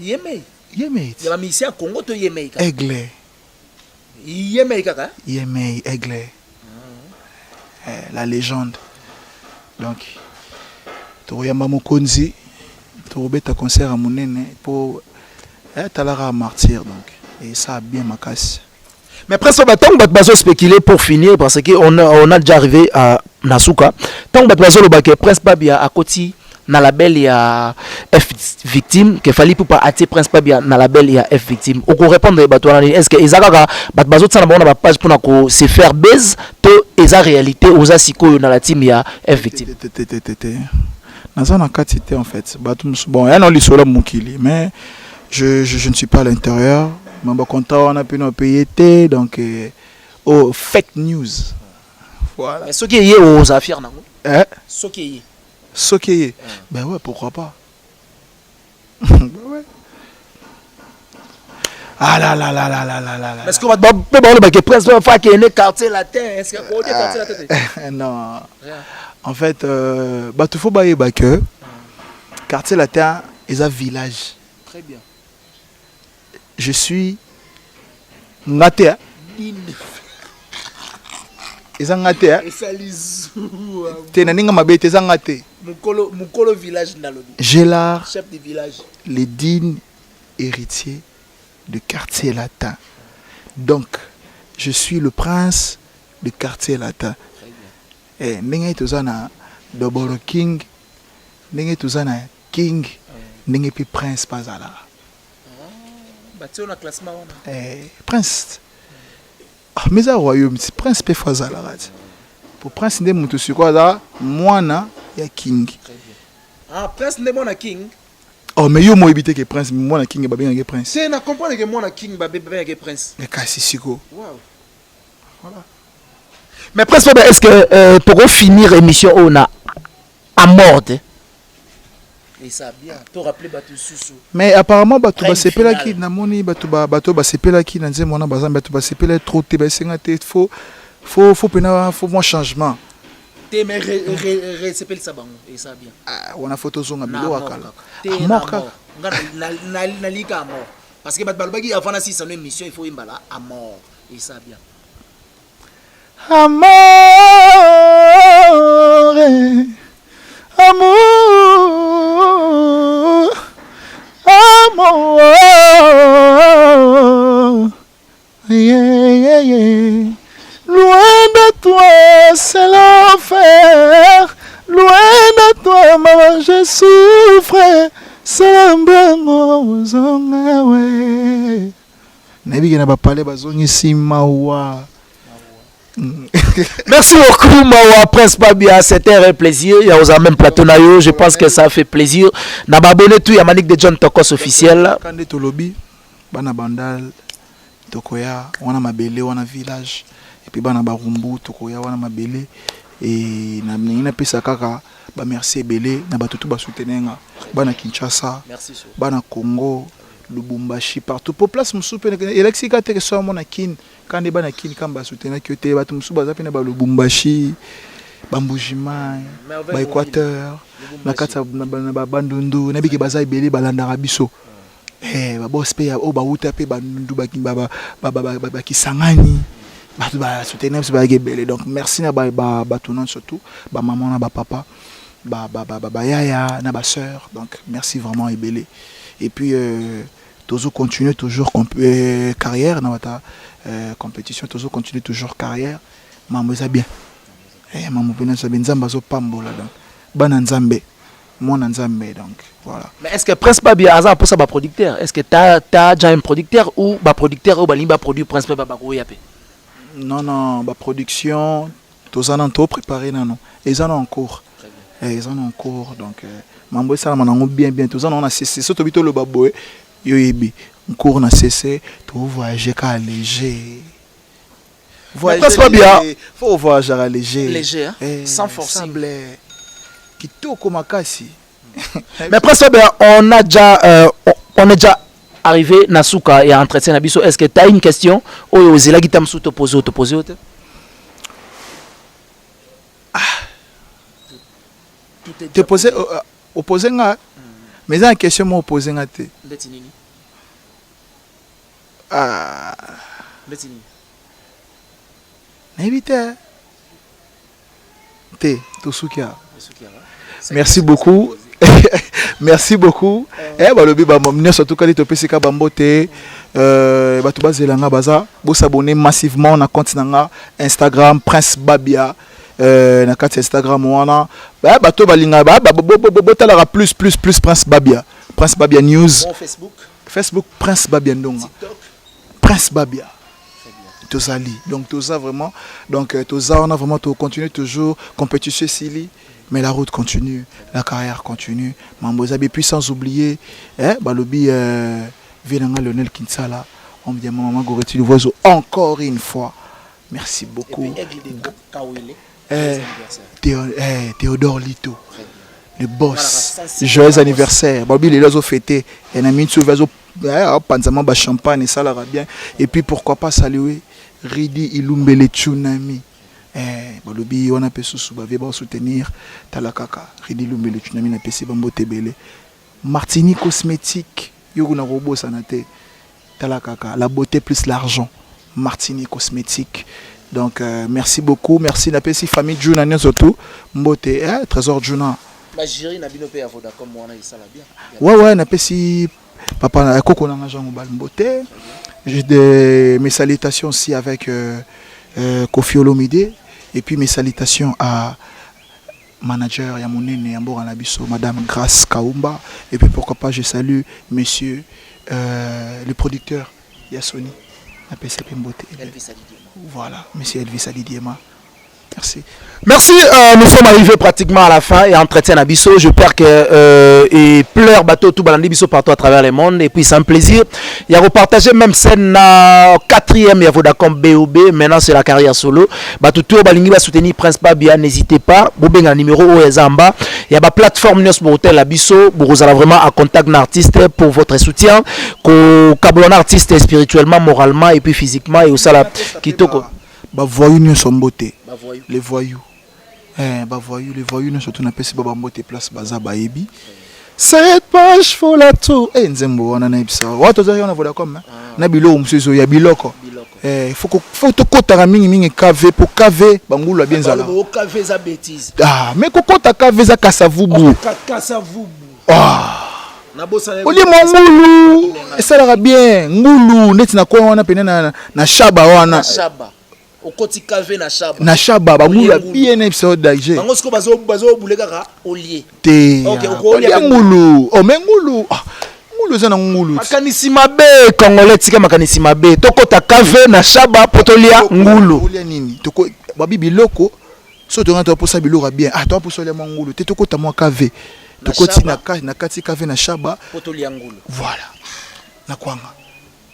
Yemei. Yemei. Il y a ma mission à Congo to Yemei. Aigle. Yemei kaka. Yemei, Aigle. La légende. Donc, Toyamba Mokonzi, Torobeta concert à Mounene pour être à la martyr. Donc, et ça a bien ma casse. Mais presque, tant que Batbazo spéculer pour finir, parce qu'on a déjà arrivé à Nasuka, tant que Batbazo le baquet, presque Babia à côté. Na label ya F victime que fallait pour pas attirer prince pas bien na label ya F victime au ko répondre batwana est-ce que ezaka bazo tsana ba na page pour na ko se faire base to eza réalité aux asiko na la team ya F victime naza na quantité en fait bon il y a non lisolo mukili mais je ne suis pas à l'intérieur mais ba contrat on a pu nous payer donc oh fake news voilà mais ce qui est aux affaires nango ce qui est Soké, ben ouais, pourquoi pas. Ben ouais. Ah là là là là là là là. Est-ce qu'on va le baquet presque une fois qu'il est né quartier latin? Est-ce qu'on dit quartier latin? Non. En fait, bah tu faut bailler baquet. Quartier latin est un village. Très bien. Je suis ngaté. Ezangate hein. Mukolo village Nalobi. Gélard, chef du village. Les dignes héritiers du quartier latin. Donc, je suis le prince du quartier latin. Et n'engé tozana d'abord king, n'engé tozana king, n'engé puis prince pas là. Prince. Mais ça royaume, c'est Prince pe faza la radio. Pour Prince ndé mutu siko za mwana ya king. Ah, Prince ndé mwana king. Oh, mais yo mo éviter que Prince mwana king ba bien que Prince. C'est na comprendre que mwana king ba bien que Prince. Mais kasi siko. Wow. Voilà. Mais Prince, est-ce que pour finir l'émission on a à mort? Et ça bien, tu rappelles Batu Susu. Mais apparemment Batu ba sepela ki na moni Batu ba sepela ki na nzembo na bazamba Batu ba sepela trop te ba senga te faut moins changement. Te mais sepela ça bango et ça bien. Ah, on a photo zonga bilo wakala. Mort ka. Na lika mort. Parce que Batu balobaki avant na 600 émission il faut imbala à mort et ça bien. Amore, amour, amour, yeah, yeah, yeah. Loin de toi, c'est l'enfer. Loin de toi, maman, je souffre. Sambamo, zonga, ouais. Nabi gena ba parler bazongi simawa. Merci beaucoup Mawa Prince Babia, c'était un plaisir. Il y a aux même plateau nayo, je pense que ça fait plaisir. Na abonné tout, il y a Manik de John Tokos officiel. Quand de Tolobi, bana bandal, Tokoya, on a mabele, on a village, et puis bana barumbu, Tokoya, on a mabele, et na pesa kaka, ba merci belé, na batutu ba soutenenga, bana Kinshasa, bana Congo, Lubumbashi partout. Pour place musupe, Alexika te so mona kin. Quand les bana kin kamba soutenir que te batu musuba zapina ba Lubumbashi, Bambujima, ba Équateur, na kata ba Bandundu, na biki baza ibeli balanda rabiso. Ba boss pe o ba uta pe Bandundu ba Kisangani. Batu ba soutenir ba gebele. Donc merci na ba tout non surtout, ba maman na ba papa, ba yaya na ba sœur. Donc merci vraiment ibele. Et puis toujours continuer toujours carrière dans votre compétition, toujours continuer toujours carrière. Maman ça bien. Maman bien ça bien nzamba zo pambola donc. Bana nzambe. Mon nzambe donc voilà. Mais est-ce que Prince Babia hasard pour ça ba producteur? Est-ce que t'as déjà un producteur ou ba producteur ou ba limba produit Prince Babia ba ko yapé? Non, ba production tous en tout préparé non. Ils en ont en cours. Ils en ont en cours donc Mambo ça manango bien tous en on a cessé surtout bito le baboé yo yebi on cours na cessé tout voyager ka léger. Voyager faut voyager léger hein? Sans forcer. Kitoko makasi. Mais presque on est déjà arrivé Nasuka et entretien Nabiso. Est-ce que tu as une question ou Zela qui t'a poser te poser opposé nga mais une question moi opposé nga te n'évite te Tosukia. Merci beaucoup. Merci beaucoup. Balobi ba momnya surtout quand tu pesi ka bambote ba to bazelanga baza bo s'abonner massivement na compte nanga Instagram Prince Babia na compte Instagram wana ba to balinga ba tala plus Prince Babia News Facebook Prince Babia Ndonga Prince Babia Tozali donc tout ça vraiment donc tout ça on a vraiment to continuer toujours compétition Sili. Mais la route continue, la carrière continue. Mambozabi, puis sans oublier, Balobi, Vénanga Lionel Kinsala, on me dit maman Goretti le voisin encore une fois. Merci beaucoup. Théodore Lito, le boss. Joyeux anniversaire. Balobi, les oiseaux fêtés. Et a mis une sauveuse panzama ba champagne et ça l'ira bien. Et puis pourquoi pas saluer Ridi Ilumbele Tsunami. Balobi on a pu soutenir Talakaka Ridi Lumbele Tsunami na pesi bambo tebele Martini cosmétique yoguna robot sanate Talakaka la beauté plus l'argent Martini cosmétique donc merci beaucoup merci na pesi famille Juna surtout mbote trésor Juna la Jiri na binope ya voda comme moi na isala bien ouais na pesi papa koko na Jean Mobal mbote j'ai mes salutations aussi avec Kofi Olomide. Et puis mes salutations à manager ya monene ya mboka na biso madame Grace Kaumba, et puis pourquoi pas je salue monsieur le producteur ya Sony na PCP Mbote. Voilà, monsieur Elvis Alidiema. Merci. Merci, nous sommes arrivés pratiquement à la fin et entretien à Bisso. Je perds que et pleure bateau tout balandi Bisso partout à travers le monde et puis c'est un plaisir. Il y a repartagé même scène quatrième il y a Vodacom BOB. Maintenant c'est la carrière solo. Bateau tout balingi va soutenir Prince Babia, n'hésitez pas. Bobenga numéro Oezamba. Il y a ma plateforme News pour Hotel à Bisso. Vous allez vraiment à contact d'un artiste pour votre soutien. Qu'on câble artiste spirituellement, moralement et puis physiquement et aussi la kitoko. Voyous ne sont beauté. Les voyous. Les voyous ne sont pas appelés Baba Mbote place Baza Baebi. Cette page faut la tout. Nzembo on a naibisa. Wato za yona Vodacom. Na bilo msezo ya biloko. Faut te kota mingi KV pour KV bangulu bien zala. KV za bêtise. Ah, mais kokota KV za kasavubu. Kasavubu. Oli mongulu. Ça ira bien. Ngulu neti na kwa wana pena na shaba wana. Shaba. Okoti KV na shaba. Na shaba bangulu bien episode d'Alger. Bango siko bazo buleka olie. Te. OK, olie ngulu. Oh mais ngulu. Ngulu za na ngulu. Makanisi mabe Congolais tika makanisi mabe. Tokota KV na shaba potolia ngulu. Olia nini? Toko babibi loko. So to ngata posa biloko bien. Ah to posa le ngulu. Te tokota mo KV. Tokoti na kati KV na shaba potolia ngulu. Voilà. Na kwanga.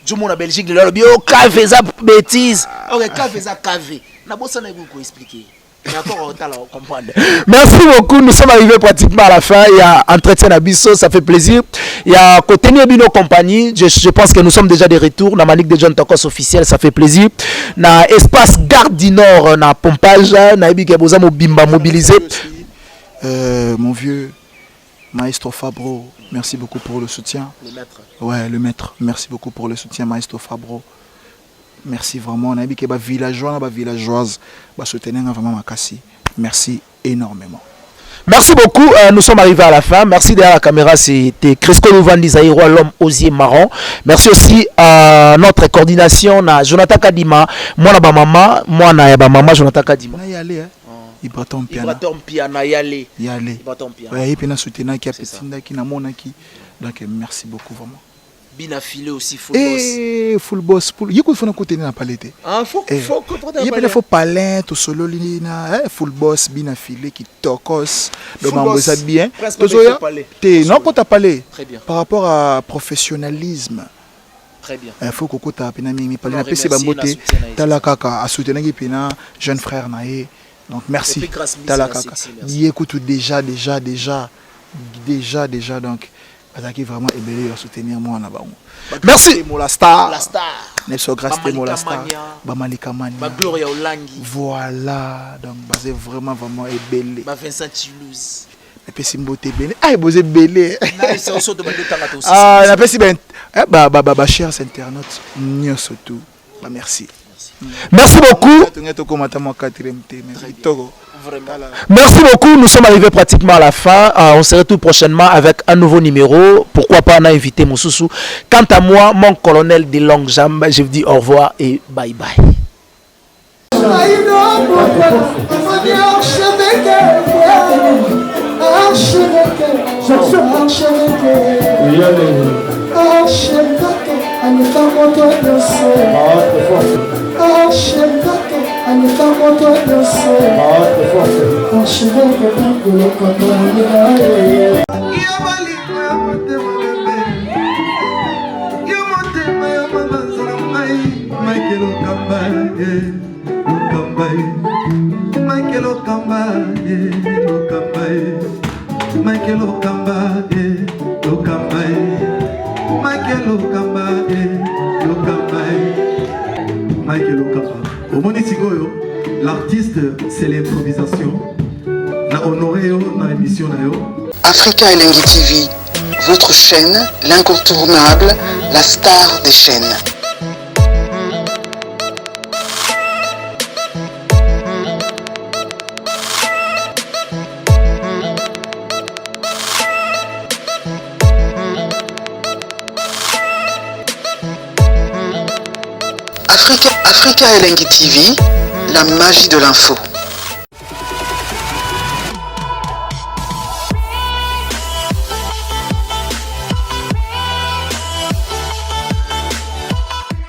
Jumo na Belgique le bio KV za bêtise. OK, KV za KV. Na bossa na vous expliquer. Mais encore on t'a comprendre. Merci beaucoup, nous sommes arrivés pratiquement à la fin. Il y a entretien à Bisso, ça fait plaisir. Il y a côté Bino compagnie, je pense que nous sommes déjà de retour dans ma ligue de John Tokos officielle, ça fait plaisir. Na espace Gare du Nord na pompage, na ebike boza mobimba mobilisé. Mon vieux Maestro Fabro, merci beaucoup pour le soutien. Le maître. Ouais, le maître. Merci beaucoup pour le soutien, Maestro Fabro. Merci vraiment. On a dit que les villageois, les villageoises, soutenir vraiment Makassi. Merci énormément. Merci beaucoup. Nous sommes arrivés à la fin. Merci derrière la caméra. C'était Cresco Louvandi Zaïro, l'homme osier marron. Merci aussi à notre coordination, Jonathan Kadima. Moi, na ba maman. Moi, na ba maman, Jonathan Kadima. On a y aller, hein. Ibraton Piana. Ibraton Piana, y aller. Y aller. Ibraton Piana. Ouais, et puis, on a soutenu qui a pétinda, qui n'a mon qui. Donc, merci beaucoup, vraiment. Bien affilé aussi, full boss. Eh, full boss. Il y a quoi faut côté na palette. Ah, faut il y a faut palin tout solo lina, full boss bien affilé qui tokos. Donc on ça bien. T'es non quand t'as parlé. Très bien. Par rapport à professionnalisme. Très bien. Il faut que tu pena mi parler na PC bamboté talakaka à soutenir qui pena jeune frère naé. Donc merci talakaka. Il écoute déjà donc qui vraiment ébélé à soutenir moi là-bas. Merci la star. La star. Nelson Grasse la star. Bamalika Mania. Ba Gloria Olangi. Voilà, donc c'est vraiment ébélé. Ba Vincent Toulouse. Et puis c'est beauté belé. Ah, vous êtes belé. Ah, la PC ben ba chers internautes, nous surtout. Bah merci. Merci beaucoup. Merci beaucoup. Nous sommes arrivés pratiquement à la fin. On se retrouve prochainement avec un nouveau numéro. Pourquoi pas on a invité Moussoussou. Quant à moi, mon colonel des longues jambes, je vous dis au revoir et bye bye. L'artiste, c'est l'improvisation. La honoré dans l'émission. Africa Elengi TV, votre chaîne, l'incontournable, la star des chaînes. Africa Elengi TV, la magie de l'info.